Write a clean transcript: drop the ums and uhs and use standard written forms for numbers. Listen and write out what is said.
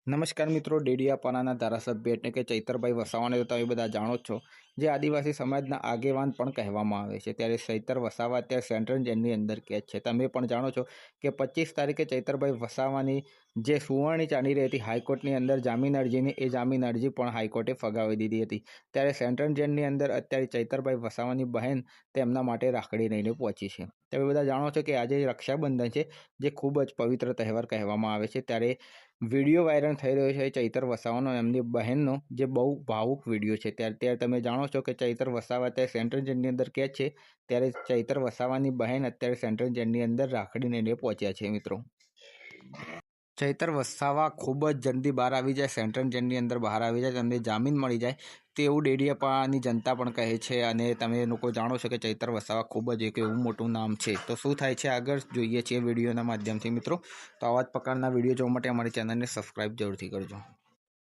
નમસ્કાર મિત્રો, ડેડિયાપાડાના ધારાસભ્ય એટલે કે ચૈતરભાઈ વસાવાને તો તમે બધા જાણો જ છો, જે આદિવાસી સમાજના આગેવાન પણ કહેવામાં આવે છે. ત્યારે ચૈતર વસાવા અત્યારે સેન્ટ્રલ જેલની અંદર કેદ છે. તમે પણ જાણો છો કે 25 તારીખે ચૈતરભાઈ વસાવાની જે સુનાવણી ચાલી રહી હતી હાઈકોર્ટની અંદર જામીન અરજીની, એ જામીન અરજી પણ હાઈકોર્ટે ફગાવી દીધી હતી. ત્યારે સેન્ટ્રલ જેલની અંદર અત્યારે ચૈતરભાઈ વસાવાની બહેન તેમના માટે રાખડી લઈને પહોંચી છે. તમે બધા જાણો છો કે આજે રક્ષાબંધન છે, જે ખૂબ જ પવિત્ર તહેવાર કહેવામાં આવે છે. ત્યારે વિડીયો વાયરલ થઈ રહ્યો છે ચૈતર વસાવાનો એમની બહેનનો, જે બહુ ભાવુક વિડીયો છે. ત્યારે તમે જાણો છો કે ચૈતર વસાવા અત્યારે સેન્ટ્રલ જેલની અંદર કેદ છે. ત્યારે ચૈતર વસાવાની બહેન અત્યારે સેન્ટ્રલ જેલની અંદર રાખડી લઈને પહોંચ્યા છે. મિત્રો, ચૈતર વસાવા ખૂબ જ જલ્દી બહાર આવી જાય, સેન્ટ્રલ જેલની અંદર બહાર આવી જાય, તેમને જામીન મળી જાય તેવું ડેડિયાપાડાની જનતા પણ કહે છે. અને તમે લોકો જાણો છો કે ચૈતર વસાવા ખૂબ જ એક એવું મોટું નામ છે. તો શું થાય છે આગળ જોઈએ છીએ વિડીયોના માધ્યમથી. મિત્રો, તો આવા જ પ્રકારના વિડીયો જોવા માટે અમારી ચેનલને સબસ્ક્રાઈબ જરૂરથી કરજો.